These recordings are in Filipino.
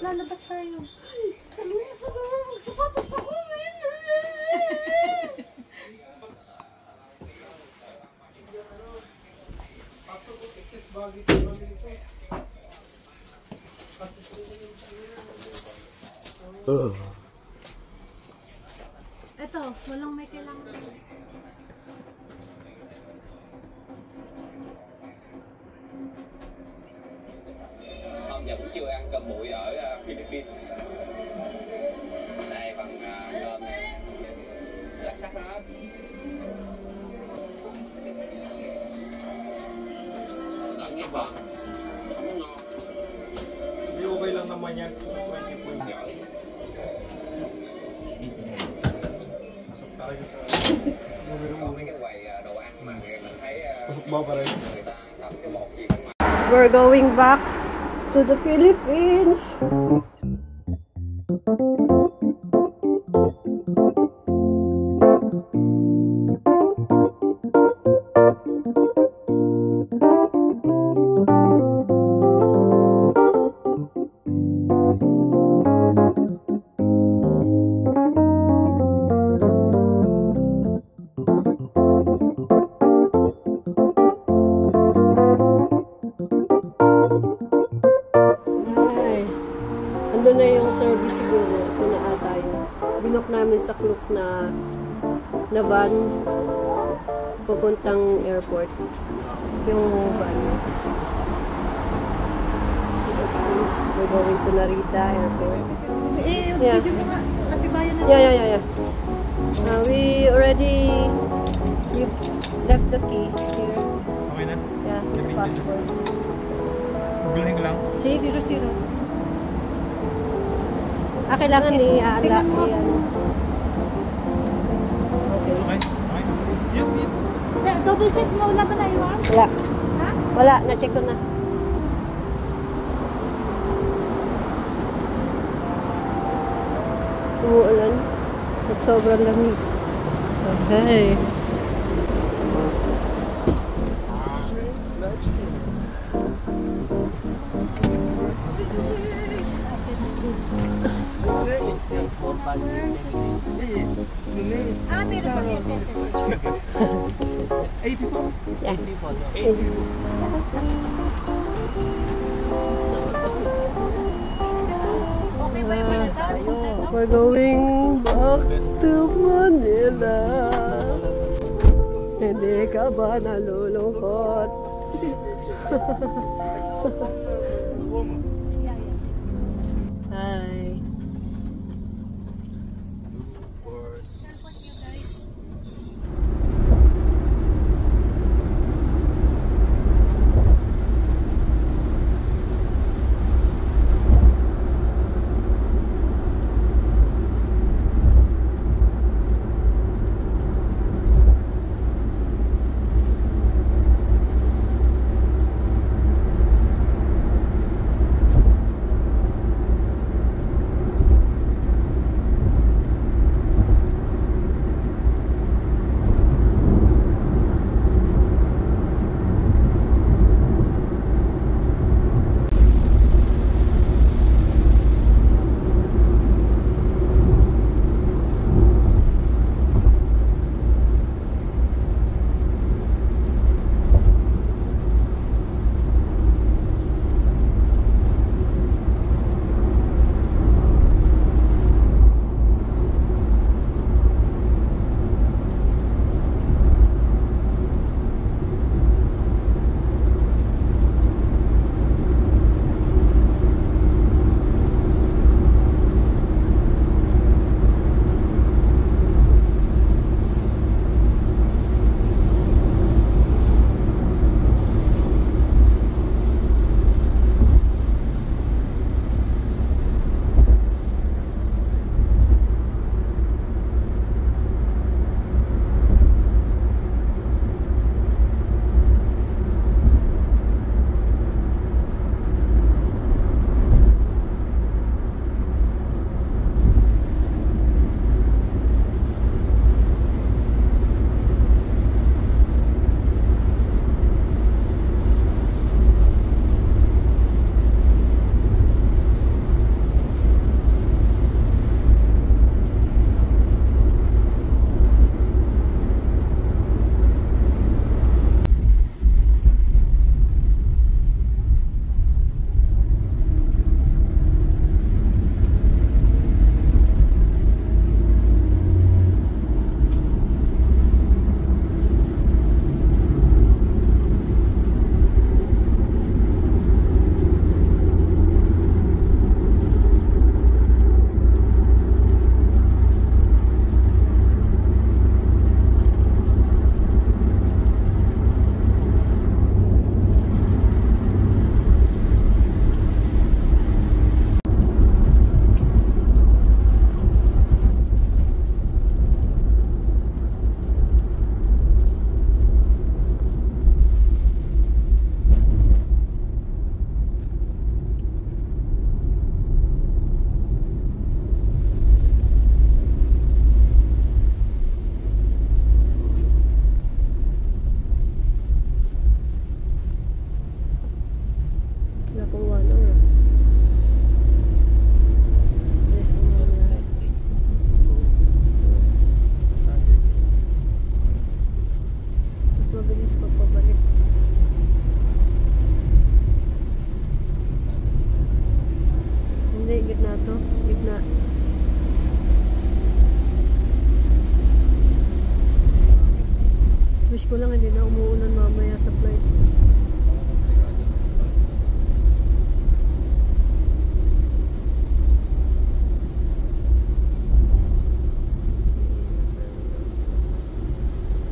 Lalabas tayo. Ay, ano na sa mga sapatos ako? Ito, walang may kailangan. Hôm giờ cũng chưa ăn cơm bụi ở Philippines. Đây phần cơm này đặc sắc hết. Lẫn với phần không có ngon. Hindi okay lang naman yan. 20 point. Masuk talaga sa Còn mấy cái quầy đồ ăn mà mình thấy ba pa rin. người ta cầm cái bột gì không. We're going back to the Philippines. Ando na yung service siguro. Ito na ata yung binok namin sa Klook na van papuntang airport. Yung van. Let's see. We're going to Narita Airport. Yeah. Yeah. We already left the key here. Okay na? Yeah, the passport. Googlehin ko lang. 600. Kailangan i-ala. Okay. Yun. Double check mo, wala ba na iwan? Wala. Ha? Wala, na-check ko na. Umuulan. At sobrang lamig. Okay. Meron kami. 8 people? Yeah. 8 people. We're going back to Manila. Hindi ka ba nalulungkot? Hi. Wala pong 1 hour. Yes, kung nangyari. Mas mabilis pag pabalik. Hindi, gitna to. Gitna. Wish ko lang hindi na umuulan mamaya sa flight.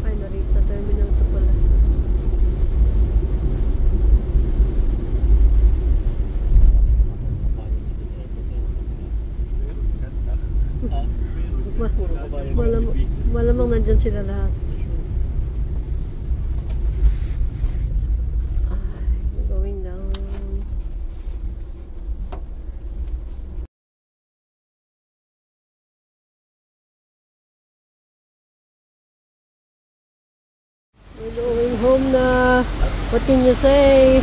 Ay, Narita Terminal to pala. Malamang nandyan sila lahat. Ay, going down. We're going home na. What can you say?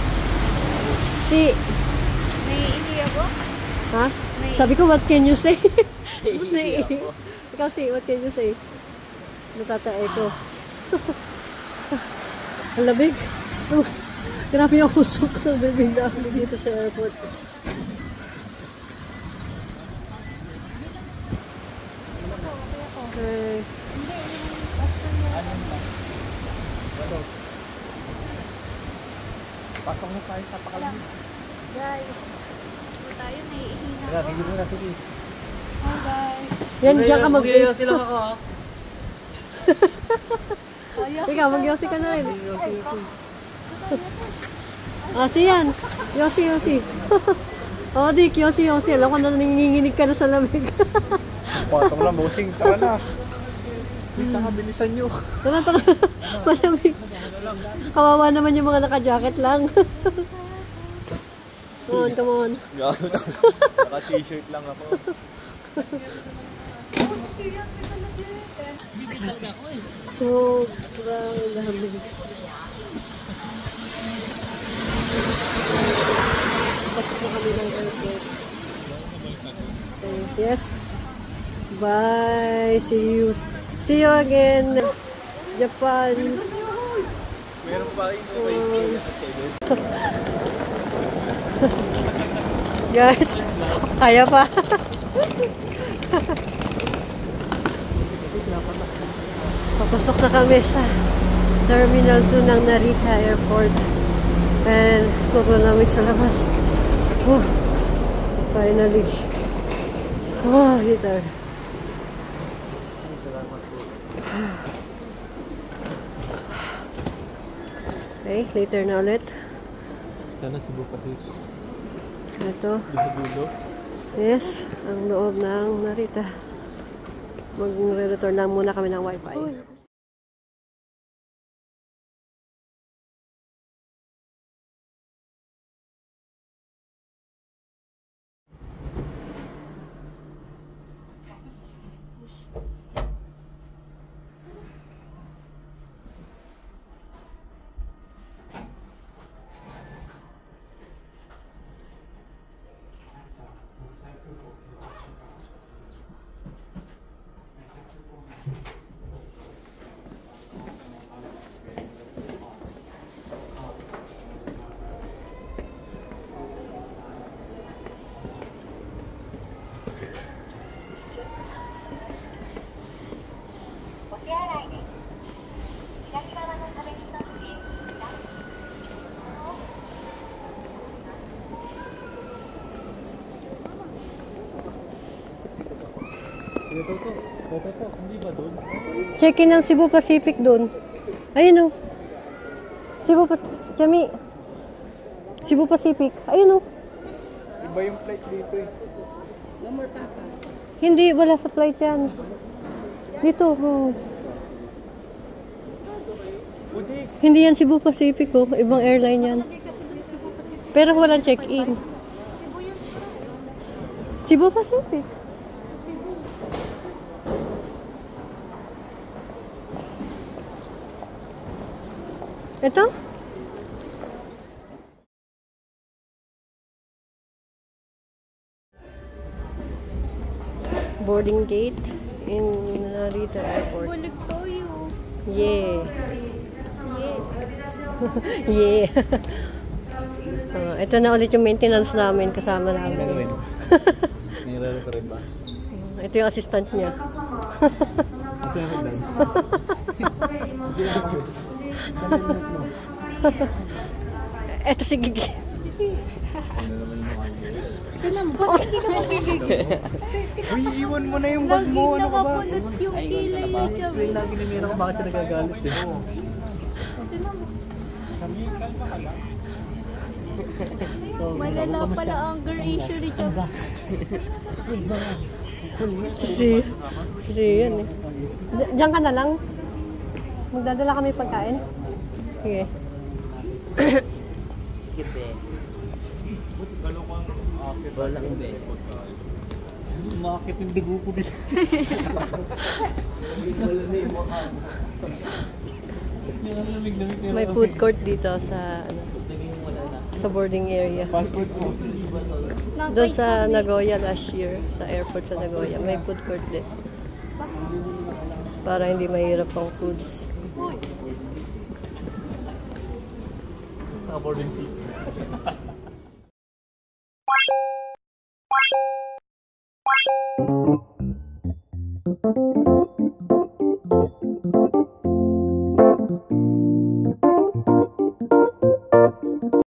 Si. Naiihi ako? Ha? Sabi ko, what can you say? Tapos naiihi. Ikaw si, what can you say? Natatae ko. Ang labig. Grabe yung usok ng bibig namin dito sa airport. Okay. Pasok mo tayo sa pakalamig. Guys, po tayo, naiihi na Tara, ako. tigil mo na, sige. Hi guys. Yan, diyan ka mag-wait. Sila ako ha. Ikaw, mag-yosi ka na rin. Si yan. Yosi. Oh, Dick, yosi. Alam ko na nanginginig ka na sa lamig. Patong lang, bossing. Tara na. Tara, bilisan nyo. Tara. Malamig. Kawawa naman yung mga naka-jacket lang. Come on. Naka-t-shirt lang ako. Sobrang lamig. Pasok na kami ng airport. Okay, yes. Bye. See you again. Japan. Meron pa rin. Guys, kaya pa. Papasok na kami sa Terminal 2 ng Narita Airport. And sobrang lamig sa labas. Finally. Heater. Okay, later na ulit. Sana Cebu pa dito. Ito. Dulo. Yes, ang loob ng Narita. Mag-return lang muna kami ng wifi. Ito, hindi ba doon? Check-in ng Cebu Pacific doon. Ayun o. Cebu Pacific. Ayun o. Iba yung flight dito eh. Hindi, wala sa flight yan. Dito. Hindi yan Cebu Pacific oh. Ibang airline yan. Pero walang check-in. Cebu Pacific. Ito? boarding gate in Narita Airport. Bulag tayo. Yeah. Yeah. Yeah. Ito na ulit yung maintenance namin kasama namin. Gagawin. Nilaro ko rin ba? Ito yung assistant niya. Kasi ako dance. Ito si Gigi. Ano naman yung mga Ito lang, bakit di ka Uy, iwan mo na yung bag lagi mo. Ano ka ba? nakapulot yung kilay ni Chab? Explain lagi ni Mira kung bakit siya nagagalit eh. Malala pala ang anger issue ni Chab. Si yan eh. Diyan ka na lang. Magdadala kami pagkain. Sige. Skip eh. Walang be. Makakit yung dugo ko dito. May food court dito sa sa boarding area. Passport mo. Doon sa Nagoya last year, sa airport sa Nagoya, may food court din. Para hindi mahirap ang foods. Sa boarding seat. Thank you.